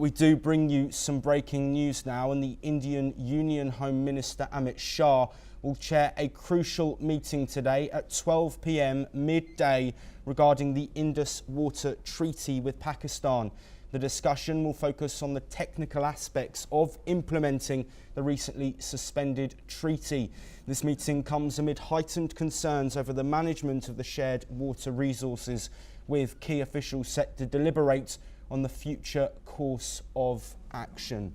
We do bring you some breaking news now, and the Indian Union Home Minister Amit Shah will chair a crucial meeting today at 12 p.m. midday regarding the Indus Water Treaty with Pakistan. The discussion will focus on the technical aspects of implementing the recently suspended treaty. This meeting comes amid heightened concerns over the management of the shared water resources, with key officials set to deliberate on the future course of action.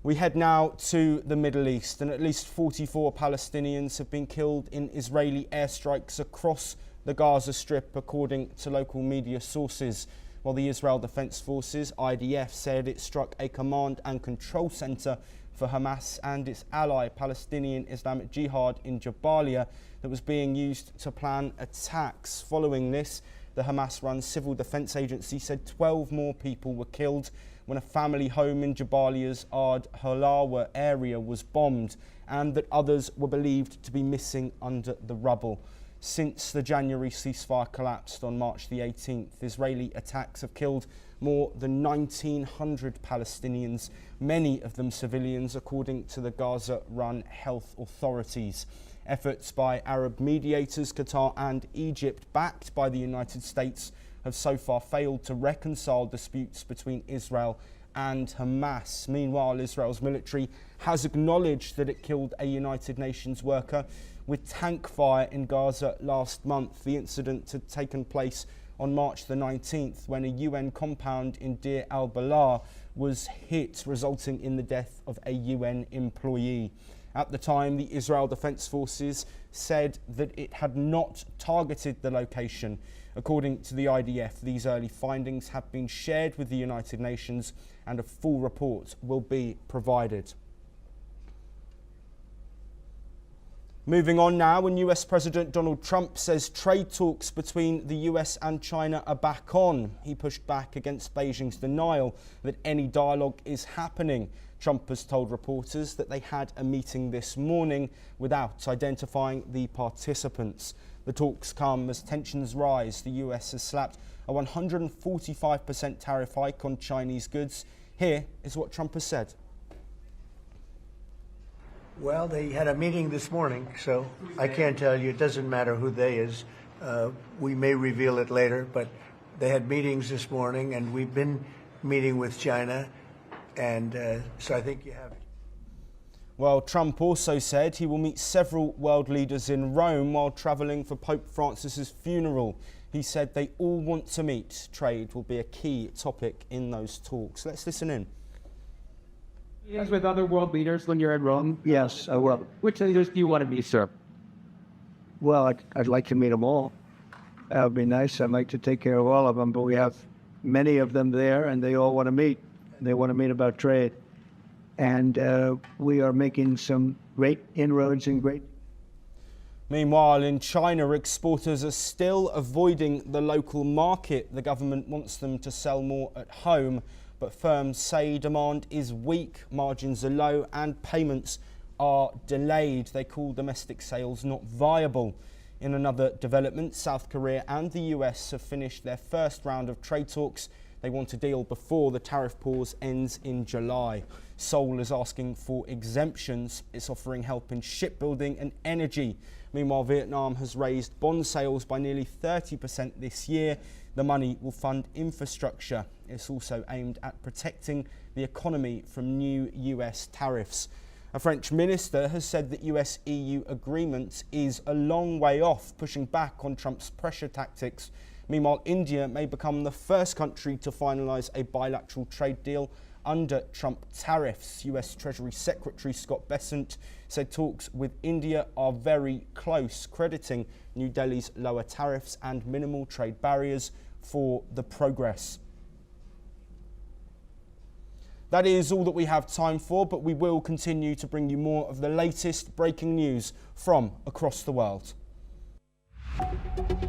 We head now to the Middle East, and at least 44 Palestinians have been killed in Israeli airstrikes across the Gaza Strip, according to local media sources. While the Israel Defense Forces, IDF, said it struck a command and control center for Hamas and its ally Palestinian Islamic Jihad in Jabalia that was being used to plan attacks. Following this, the Hamas-run civil defense agency said 12 more people were killed when a family home in Jabalia's Ard Halawa area was bombed, and that others were believed to be missing under the rubble. Since the January ceasefire collapsed on March the 18th, Israeli attacks have killed more than 1,900 Palestinians, many of them civilians, according to the Gaza-run health authorities. Efforts by Arab mediators, Qatar and Egypt, backed by the United States, have so far failed to reconcile disputes between Israel and Hamas. Meanwhile, Israel's military has acknowledged that it killed a United Nations worker with tank fire in Gaza last month. The incident had taken place on March the 19th when a UN compound in Deir al-Balah was hit, resulting in the death of a UN employee. At the time, the Israel Defense Forces said that it had not targeted the location. According to the IDF, these early findings have been shared with the United Nations and a full report will be provided. Moving on now, when US President Donald Trump says trade talks between the US and China are back on. He pushed back against Beijing's denial that any dialogue is happening. Trump has told reporters that they had a meeting this morning without identifying the participants. The talks come as tensions rise. The US has slapped a 145% tariff hike on Chinese goods. Here is what Trump has said. Well, they had a meeting this morning, so I can't tell you. It doesn't matter who they is. We may reveal it later, but they had meetings this morning, and we've been meeting with China, and so I think you have it. Well, Trump also said he will meet several world leaders in Rome while travelling for Pope Francis's funeral. He said they all want to meet. Trade will be a key topic in those talks. Let's listen in. Yes, with other world leaders when you're in Rome? Yes, I will. Which leaders do you want to meet, sir? Well, I'd like to meet them all. That would be nice. I'd like to take care of all of them, but we have many of them there, and they all want to meet. They want to meet about trade. And we are making some great inroads and great... Meanwhile, in China, exporters are still avoiding the local market. The government wants them to sell more at home, but firms say demand is weak, margins are low and payments are delayed. They call domestic sales not viable. In another development, South Korea and the US have finished their first round of trade talks. They want a deal before the tariff pause ends in July. Seoul is asking for exemptions. It's offering help in shipbuilding and energy. Meanwhile, Vietnam has raised bond sales by nearly 30% this year. The money will fund infrastructure. It's also aimed at protecting the economy from new US tariffs. A French minister has said that US-EU agreement is a long way off, pushing back on Trump's pressure tactics. Meanwhile, India may become the first country to finalise a bilateral trade deal under Trump tariffs. US Treasury Secretary Scott Bessent said talks with India are very close, crediting New Delhi's lower tariffs and minimal trade barriers for the progress. That is all that we have time for, but we will continue to bring you more of the latest breaking news from across the world.